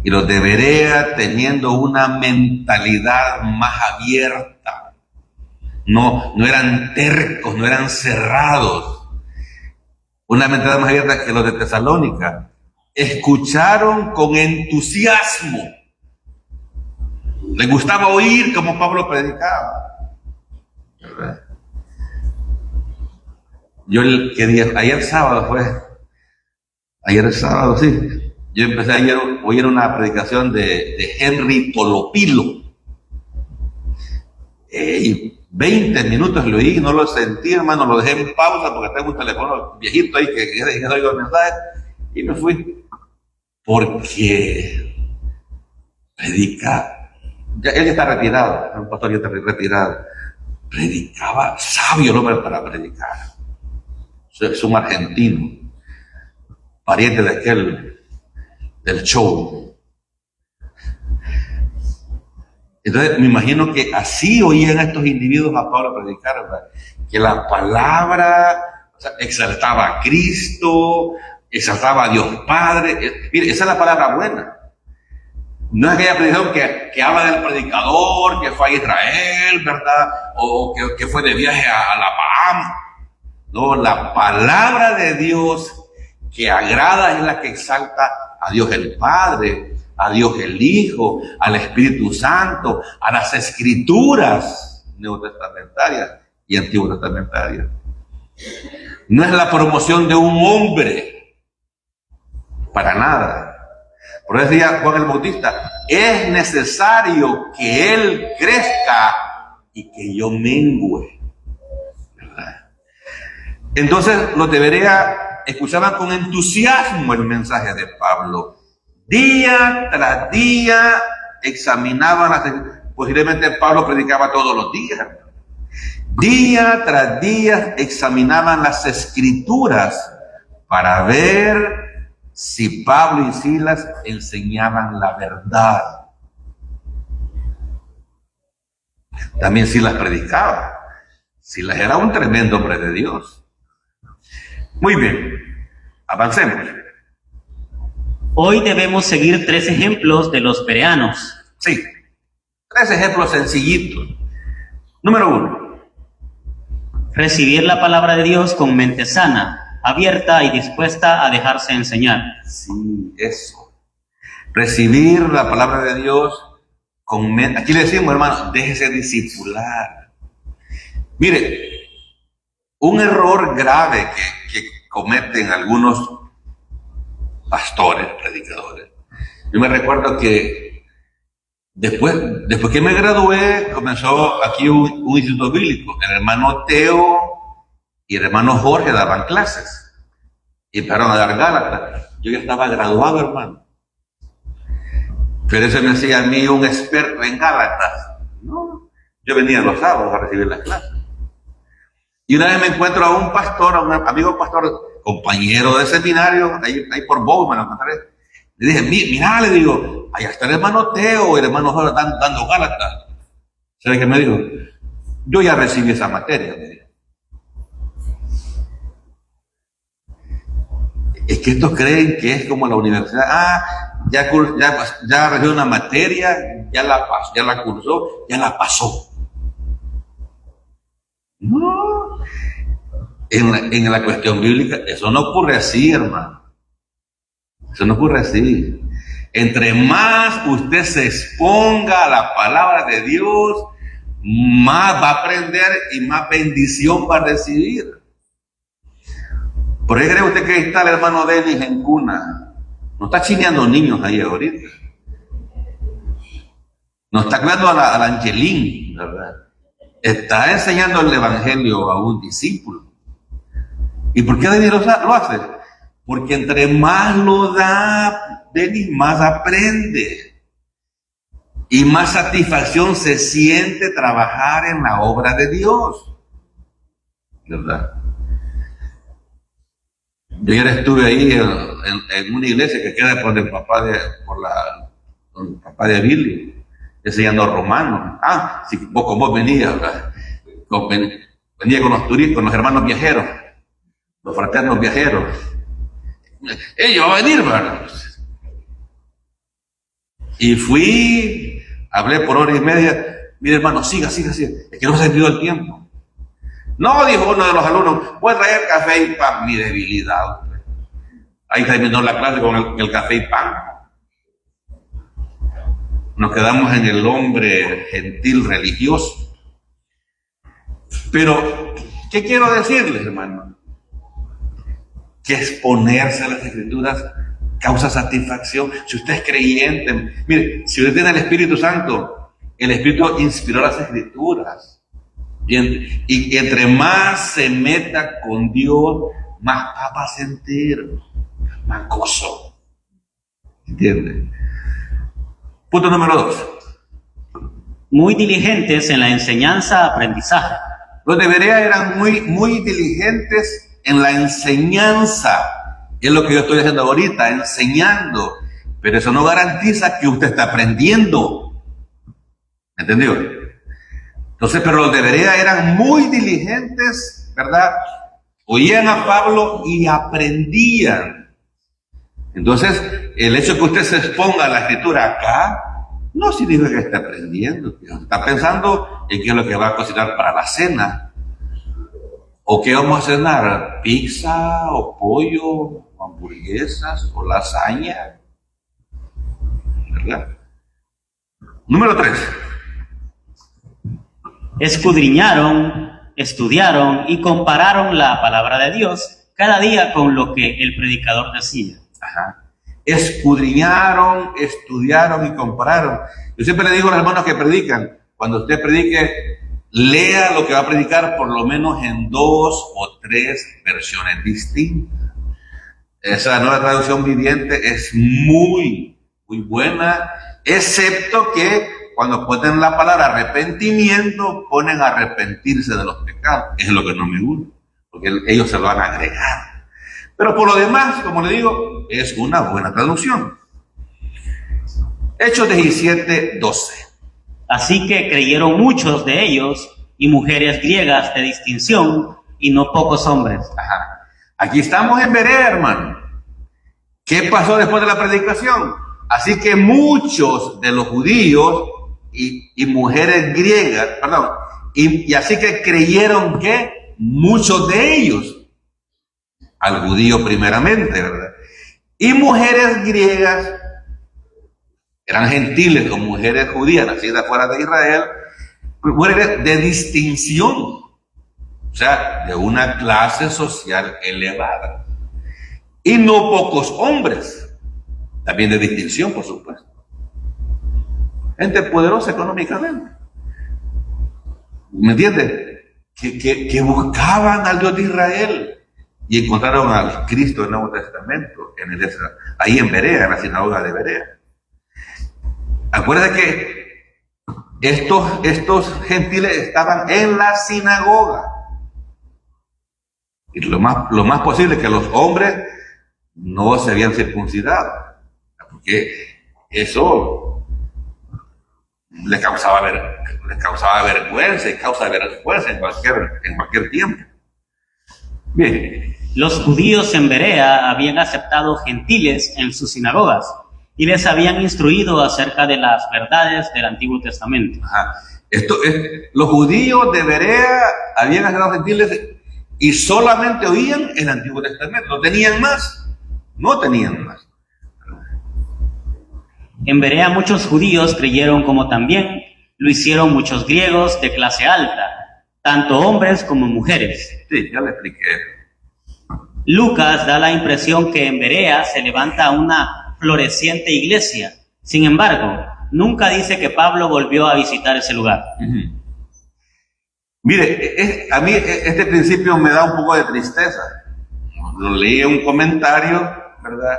Y los de Berea teniendo una mentalidad más abierta. No eran tercos, no eran cerrados. Una mentalidad más abierta que los de Tesalónica. Escucharon con entusiasmo. Les gustaba oír como Pablo predicaba. ¿Verdad? Ayer sábado, sí. Yo empecé ayer a oír una predicación de Henry Tolopilo. 20 minutos lo oí, no lo sentí, hermano, lo dejé en pausa porque tengo un teléfono viejito ahí que oigo el mensaje y me fui. Porque predica, él ya está retirado, un pastor ya está retirado. Predicaba sabio el hombre para predicar. Es un argentino, pariente de del show. Entonces me imagino que así oían estos individuos a Pablo predicar, ¿verdad? Que la palabra, exaltaba a Cristo, exaltaba a Dios Padre. Mire, esa es la palabra buena. No es aquella predicación que habla del predicador, que fue a Israel, ¿verdad? O que fue de viaje a La Bahamas. No, la palabra de Dios que agrada es la que exalta a Dios el Padre, a Dios el Hijo, al Espíritu Santo, a las Escrituras neotestamentarias y antiguotestamentarias. No es la promoción de un hombre, para nada. Por eso decía Juan el Bautista, es necesario que Él crezca y que yo mengüe. Entonces los de Berea escuchaban con entusiasmo el mensaje de Pablo. Día tras día examinaban, posiblemente Pablo predicaba todos los días. Día tras día examinaban las Escrituras para ver si Pablo y Silas enseñaban la verdad. También Silas predicaba. Silas era un tremendo hombre de Dios. Muy bien, avancemos. Hoy debemos seguir 3 ejemplos de los bereanos. Sí, 3 ejemplos sencillitos. Número 1. Recibir la palabra de Dios con mente sana, abierta y dispuesta a dejarse enseñar. Sí, eso. Recibir la palabra de Dios con mente. Aquí le decimos, hermano, déjese discipular. Mire, un error grave que cometen algunos pastores, predicadores. Yo me recuerdo que después que me gradué, comenzó aquí un instituto bíblico. El hermano Teo y el hermano Jorge daban clases y empezaron a dar Gálatas. Yo ya estaba graduado, hermano. Pero eso me hacía a mí un experto en Gálatas. No, yo venía los sábados a recibir las clases. Y una vez me encuentro a un pastor, a un amigo pastor, compañero de seminario, ahí por Bowman, me lo encontré. Le dije, mira, le digo, allá está el hermano Teo y el hermano Jorge dando Gálatas. ¿Sabe qué me dijo? Yo ya recibí esa materia, me dijo. Es que estos creen que es como la universidad. Ya recibió una materia, ya la cursó, ya la pasó. No, en la cuestión bíblica, eso no ocurre así, hermano. Eso no ocurre así. Entre más usted se exponga a la palabra de Dios, más va a aprender y más bendición va a recibir. ¿Por qué cree usted que está el hermano Denis en cuna? No está chineando niños ahí ahorita. No está cuidando a la Angelín, ¿verdad? Está enseñando el evangelio a un discípulo. ¿Y por qué Denis lo hace? Porque entre más lo da, Denis más aprende. Y más satisfacción se siente trabajar en la obra de Dios. ¿Verdad? Yo ayer estuve ahí en una iglesia que queda por el papá de Billy, enseñando Romanos. Si vos venías, venía con los turistas, con los hermanos viajeros, los fraternos viajeros. Ellos va a venir, ¿verdad? Y fui, hablé por hora y media. Mire, hermano, siga. Es que no se ha sentido el tiempo. No, dijo uno de los alumnos, voy a traer café y pan. Mi debilidad. Ahí terminó la clase con el café y pan. Nos quedamos en el hombre gentil religioso. Pero, ¿qué quiero decirles, hermano? Que exponerse a las Escrituras causa satisfacción. Si usted es creyente, mire, si usted tiene el Espíritu Santo, el Espíritu inspiró las Escrituras. Y entre más se meta con Dios, más va a sentir, más gozo. ¿Entiende? Punto número 2. Muy diligentes en la enseñanza-aprendizaje. Los de Berea eran muy diligentes en la enseñanza. Es lo que yo estoy haciendo ahorita, enseñando. Pero eso no garantiza que usted está aprendiendo. ¿Entendió? Entonces, pero los de Berea eran muy diligentes, ¿verdad? Oían a Pablo y aprendían. Entonces, el hecho de que usted se exponga a la escritura acá, no significa que esté aprendiendo. Está pensando en qué es lo que va a cocinar para la cena. ¿O qué vamos a cenar? ¿Pizza o pollo? ¿O hamburguesas? ¿O lasaña? ¿Verdad? Número 3. Escudriñaron, estudiaron y compararon la palabra de Dios cada día con lo que el predicador decía. Escudriñaron, estudiaron y compararon. Yo siempre le digo a los hermanos que predican, cuando usted predique, lea lo que va a predicar por lo menos en 2 o 3 versiones distintas. Esa nueva traducción viviente es muy buena, excepto que cuando ponen la palabra arrepentimiento, ponen arrepentirse de los pecados. Eso es lo que no me gusta, porque ellos se lo van a agregar. Pero por lo demás, como le digo, es una buena traducción. Hechos 17:12. Así que creyeron muchos de ellos y mujeres griegas de distinción y no pocos hombres. Aquí estamos en Berea, hermano. ¿Qué pasó después de la predicación? Así que muchos de los judíos y mujeres griegas, perdón, y así que creyeron que muchos de ellos, al judío primeramente, ¿verdad? Y mujeres griegas, eran gentiles o mujeres judías nacidas fuera de Israel, mujeres de distinción, o sea, de una clase social elevada. Y no pocos hombres, también de distinción, por supuesto. Gente poderosa económicamente. ¿Me entiendes? Que buscaban al Dios de Israel y encontraron al Cristo del Nuevo Testamento ahí en Berea, en la sinagoga de Berea. Acuérdate que estos gentiles estaban en la sinagoga. Y lo más posible es que los hombres no se habían circuncidado, porque eso les causaba vergüenza y causa vergüenza en cualquier tiempo. Bien. Los judíos en Berea habían aceptado gentiles en sus sinagogas y les habían instruido acerca de las verdades del Antiguo Testamento. Ajá. Los judíos de Berea habían aceptado gentiles y solamente oían el Antiguo Testamento, no tenían más. En Berea muchos judíos creyeron, como también lo hicieron muchos griegos de clase alta, tanto hombres como mujeres. Sí, ya le expliqué. Lucas da la impresión que en Berea se levanta una floreciente iglesia. Sin embargo, nunca dice que Pablo volvió a visitar ese lugar. Uh-huh. Mire, a mí este principio me da un poco de tristeza. Lo leí en un comentario, ¿verdad?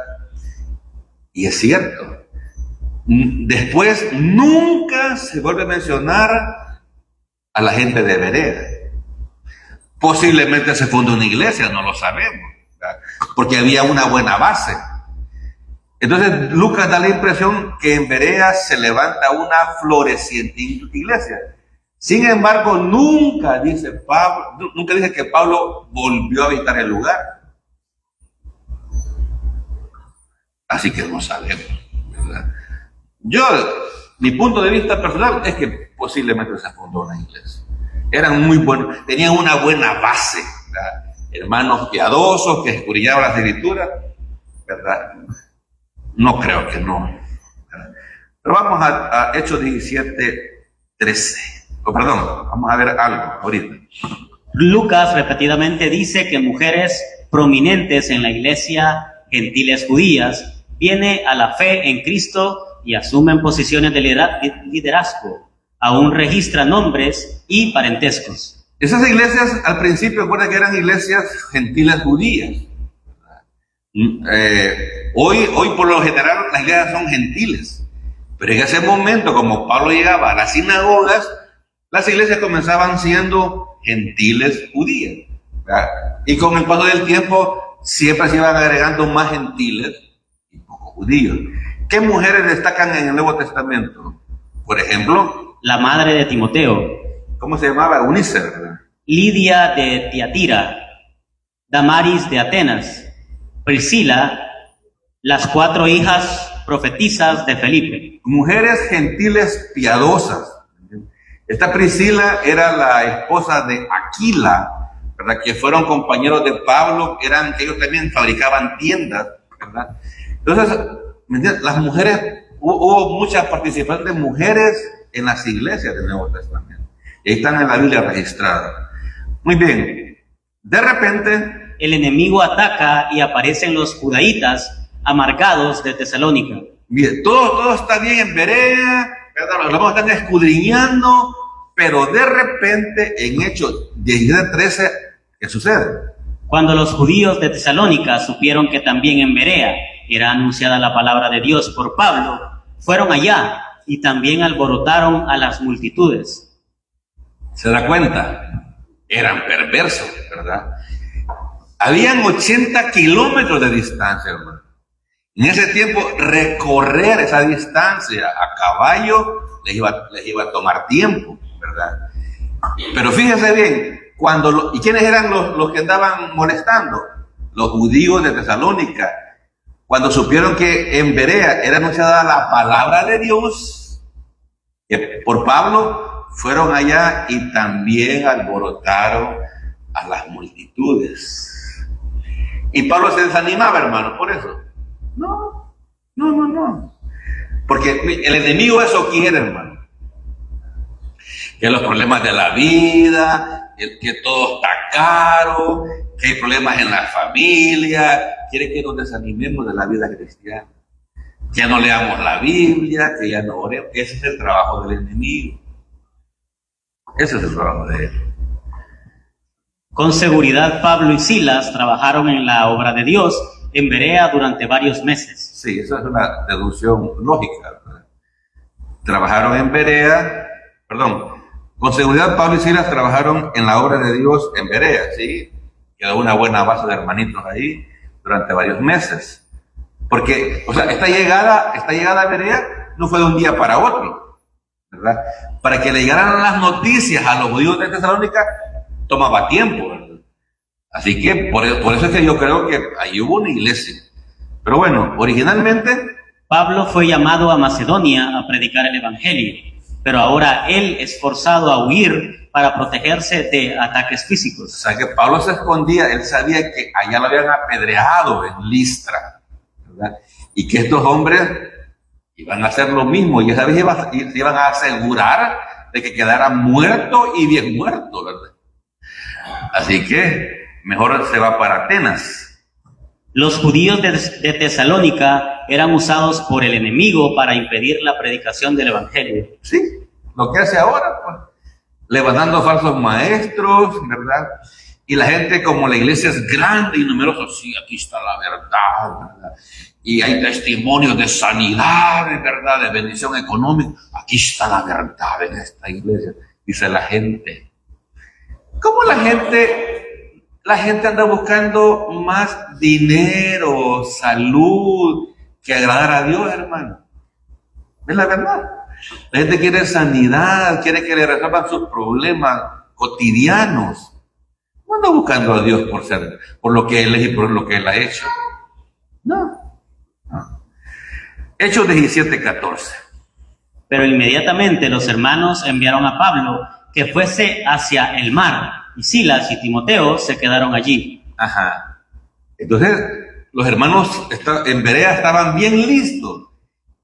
Y es cierto. Después nunca se vuelve a mencionar a la gente de Berea. Posiblemente se fundó una iglesia, no lo sabemos, ¿verdad? Porque había una buena base. Entonces Lucas da la impresión que en Berea se levanta una floreciente iglesia. Sin embargo, nunca dice que Pablo volvió a visitar el lugar. Así que no sabemos, ¿verdad? Mi punto de vista personal es que posiblemente se fundó una iglesia. Eran muy buenos, tenían una buena base, ¿verdad? Hermanos piadosos que escudriñaban las escrituras, ¿verdad? No creo que no, ¿verdad? Pero vamos a Hechos 17:13. Vamos a ver algo ahorita. Lucas repetidamente dice que mujeres prominentes en la iglesia gentiles judías vienen a la fe en Cristo y asumen posiciones de liderazgo. Aún registran nombres y parentescos. Esas iglesias al principio, recuerda que eran iglesias gentiles judías. Hoy por lo general las iglesias son gentiles, pero en ese momento, como Pablo llegaba a las sinagogas, las iglesias comenzaban siendo gentiles judías, ¿verdad? Y con el paso del tiempo siempre se iban agregando más gentiles y pocos judíos. ¿Qué mujeres destacan en el Nuevo Testamento? Por ejemplo, la madre de Timoteo. ¿Cómo se llamaba? Eunice, ¿verdad? Lidia de Tiatira, Damaris de Atenas, Priscila, las 4 hijas profetisas de Felipe. Mujeres gentiles piadosas. Esta Priscila era la esposa de Aquila, ¿verdad? Que fueron compañeros de Pablo, ellos también fabricaban tiendas, ¿verdad? Entonces, las mujeres, hubo mucha participación de mujeres en las iglesias del Nuevo Testamento. Y ahí están en la Biblia registradas. Muy bien. De repente, el enemigo ataca y aparecen los judaítas amargados de Tesalónica. Bien, todo está bien en Berea, ¿verdad? Lo están escudriñando, pero de repente en Hechos 17:13, ¿qué sucede? Cuando los judíos de Tesalónica supieron que también en Berea era anunciada la palabra de Dios por Pablo, fueron allá y también alborotaron a las multitudes. ¿Se da cuenta? Eran perversos, ¿verdad? Habían 80 kilómetros de distancia, hermano. En ese tiempo, recorrer esa distancia a caballo les iba a tomar tiempo, ¿verdad? Pero fíjense bien, ¿y quiénes eran los que andaban molestando? Los judíos de Tesalónica. cuando supieron que en Berea era anunciada la palabra de Dios, que por Pablo, fueron allá y también alborotaron a las multitudes. Y Pablo se desanimaba, hermano, por eso. No. Porque el enemigo eso quiere, hermano. Que los problemas de la vida, que todo está caro, que hay problemas en la familia, quiere que nos desanimemos de la vida cristiana. Que no leamos la Biblia, que ya no oremos. Ese es el trabajo del enemigo. Ese es el trabajo de él. Con seguridad, Pablo y Silas trabajaron en la obra de Dios en Berea durante varios meses. Sí, esa es una deducción lógica, ¿verdad? Trabajaron en Berea, con seguridad Pablo y Silas trabajaron en la obra de Dios en Berea, ¿sí? Quedó una buena base de hermanitos ahí durante varios meses. Porque, esta llegada a Berea no fue de un día para otro, ¿verdad? Para que le llegaran las noticias a los judíos de Tesalónica, tomaba tiempo, ¿verdad? Así que por eso es que yo creo que ahí hubo una iglesia. Pero bueno, originalmente Pablo fue llamado a Macedonia a predicar el evangelio, pero ahora él es forzado a huir para protegerse de ataques físicos. O sea que Pablo se escondía, él sabía que allá lo habían apedreado en Listra, ¿verdad? Y que estos hombres iban a hacer lo mismo, y esa vez iban a asegurar de que quedara muerto y bien muerto, ¿verdad? Así que mejor se va para Atenas. Los judíos de Tesalónica eran usados por el enemigo para impedir la predicación del evangelio. Sí, lo que hace ahora, pues, levantando falsos maestros, ¿verdad? Y la gente, como la iglesia es grande y numerosa, sí, aquí está la verdad, ¿verdad? Y hay testimonios de sanidad, ¿verdad? De bendición económica. Aquí está la verdad en esta iglesia, dice la gente. ¿Cómo la gente anda buscando más dinero, salud, que agradar a Dios, hermano? Es la verdad. La gente quiere sanidad, quiere que le resuelvan sus problemas cotidianos. No anda buscando a Dios por lo que Él es y por lo que Él ha hecho. No. Hechos 17:14. Pero inmediatamente los hermanos enviaron a Pablo que fuese hacia el mar, y Silas y Timoteo se quedaron allí. Ajá. Entonces, los hermanos en Berea estaban bien listos.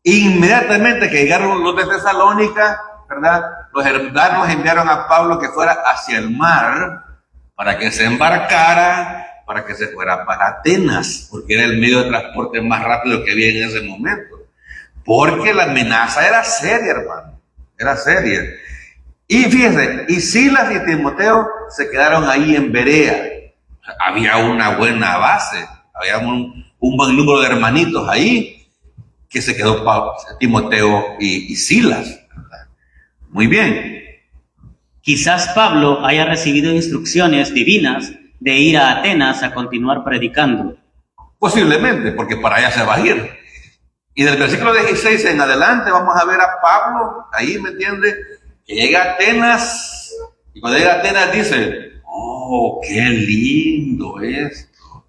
Inmediatamente que llegaron los de Tesalónica, ¿verdad? Los hermanos enviaron a Pablo que fuera hacia el mar para que se embarcara, para que se fuera para Atenas, porque era el medio de transporte más rápido que había en ese momento. Porque la amenaza era seria, hermano. Era seria. Y fíjense, y Silas y Timoteo se quedaron ahí en Berea. Había una buena base, había un buen número de hermanitos ahí, que se quedó Timoteo y Silas, ¿verdad? Muy bien. Quizás Pablo haya recibido instrucciones divinas de ir a Atenas a continuar predicando. Posiblemente, porque para allá se va a ir. Y del versículo 16 en adelante vamos a ver a Pablo, ahí, ¿me entiende? Que llega a Atenas, y cuando llega a Atenas dice, oh, qué lindo esto,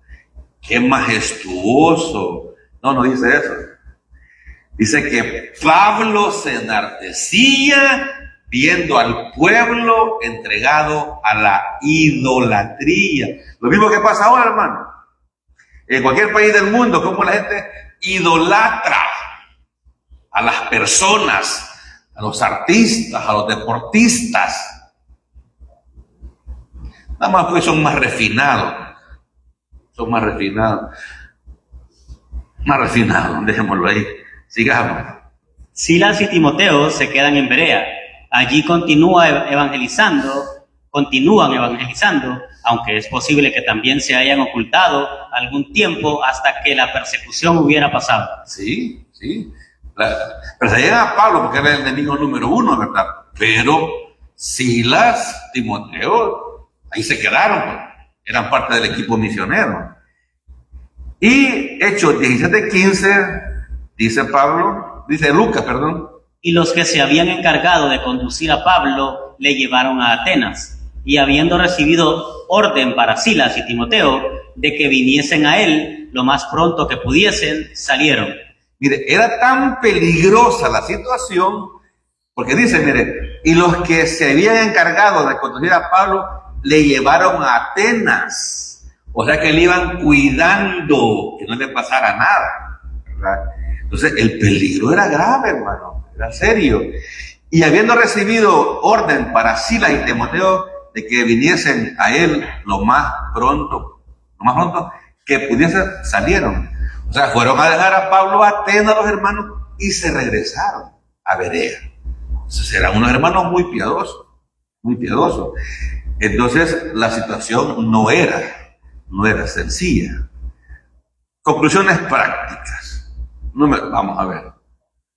qué majestuoso. No dice eso. Dice que Pablo se enardecía viendo al pueblo entregado a la idolatría. Lo mismo que pasa ahora, hermano. En cualquier país del mundo, como la gente idolatra a las personas, a los artistas, a los deportistas. Nada más pues son más refinados. Dejémoslo ahí. Sigamos. Silas y Timoteo se quedan en Berea. Allí continúan evangelizando, aunque es posible que también se hayan ocultado algún tiempo hasta que la persecución hubiera pasado. Sí. Perseguían a Pablo porque era el enemigo número uno, ¿verdad? Pero Silas, Timoteo, ahí se quedaron, pues. Eran parte del equipo misionero. Y Hechos 17:15, dice Lucas. Y los que se habían encargado de conducir a Pablo le llevaron a Atenas. y habiendo recibido orden para Silas y Timoteo de que viniesen a él lo más pronto que pudiesen, salieron. Mire, era tan peligrosa la situación, porque dice, mire, y los que se habían encargado de conducir a Pablo le llevaron a Atenas. O sea que le iban cuidando que no le pasara nada, ¿verdad? Entonces el peligro era grave, hermano, era serio. Y habiendo recibido orden para Silas y Timoteo de que viniesen a él lo más pronto que pudiesen, salieron. O sea, fueron a dejar a Pablo a Atenas, los hermanos, y se regresaron a Berea. Entonces eran unos hermanos muy piadosos, muy piadosos. Entonces la situación no era sencilla. Conclusiones prácticas. Vamos a ver.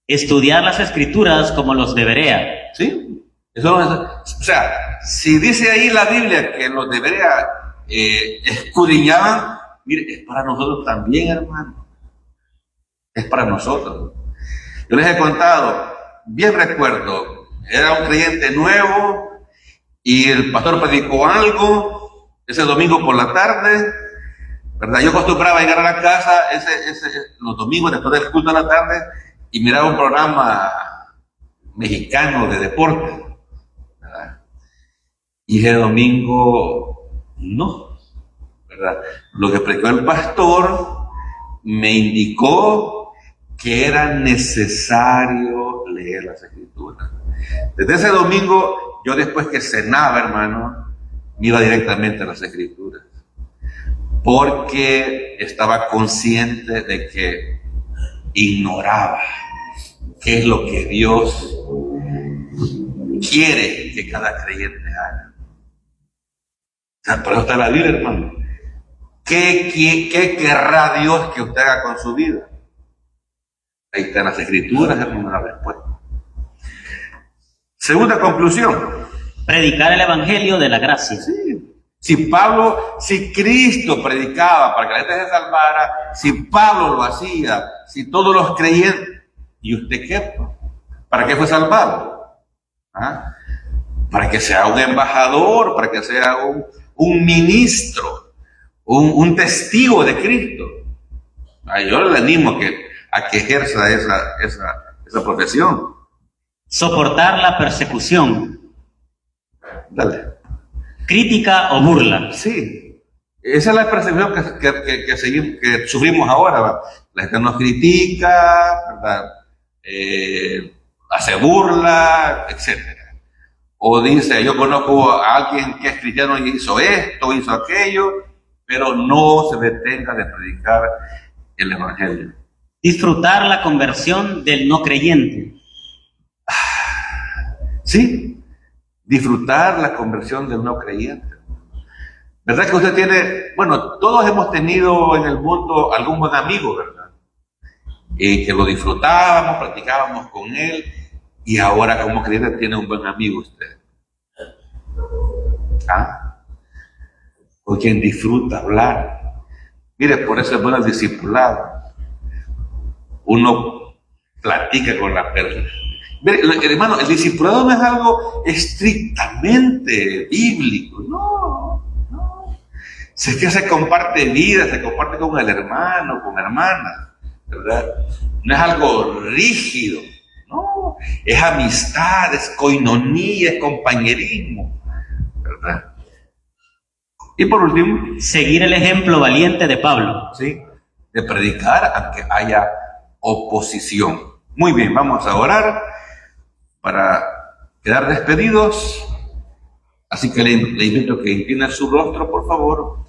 Estudiar las escrituras como los de Berea. ¿Sí? Eso no es, o sea, si dice ahí la Biblia que los de Berea escudriñaban, mire, es para nosotros también, hermano. Es para nosotros. Yo les he contado, bien recuerdo, era un creyente nuevo y el pastor predicó algo ese domingo por la tarde, ¿verdad? Yo acostumbraba a llegar a la casa los domingos después del culto de la tarde y miraba un programa mexicano de deporte, ¿verdad? Y ese domingo no, ¿verdad? Lo que predicó el pastor me indicó que era necesario leer las escrituras. Desde ese domingo, yo después que cenaba, hermano, me iba directamente a las escrituras, porque estaba consciente de que ignoraba qué es lo que Dios quiere que cada creyente haga. O sea, por eso está la Biblia, hermano. ¿Qué querrá Dios que usted haga con su vida? Ahí están las escrituras, hermano, la respuesta. Segunda conclusión. Predicar el evangelio de la gracia. Sí. Si Cristo predicaba para que la gente se salvara, si Pablo lo hacía, si todos los creyentes, ¿y usted qué? ¿Para qué fue salvado? ¿Ah? Para que sea un embajador, para que sea un ministro, un testigo de Cristo. Yo le animo a que ejerza esa profesión. Soportar la persecución. Dale. Crítica o burla. Sí, esa es la percepción que sufrimos ahora, ¿verdad? La gente nos critica, ¿verdad? Hace burla, etc. O dice, yo conozco a alguien que es cristiano y hizo esto, hizo aquello, pero no se detenga de predicar el evangelio. Disfrutar la conversión del no creyente. Sí, disfrutar la conversión del no creyente. ¿Verdad que usted tiene, bueno, todos hemos tenido en el mundo algún buen amigo, ¿verdad? Y que lo disfrutábamos, practicábamos con él, y ahora como creyente tiene un buen amigo usted. ¿Ah? Con quien disfruta hablar. Mire, por eso es bueno el discipulado. Uno platica con la persona. Mire, hermano, el discipulado no es algo estrictamente bíblico, no. Es que se comparte vida, se comparte con el hermano, con hermana, ¿verdad? No es algo rígido, no. Es amistad, es coinonía, es compañerismo, ¿verdad? Y por último, seguir el ejemplo valiente de Pablo. Sí, de predicar aunque haya oposición. Muy bien, vamos a orar para quedar despedidos. Así que le invito a que incline su rostro, por favor.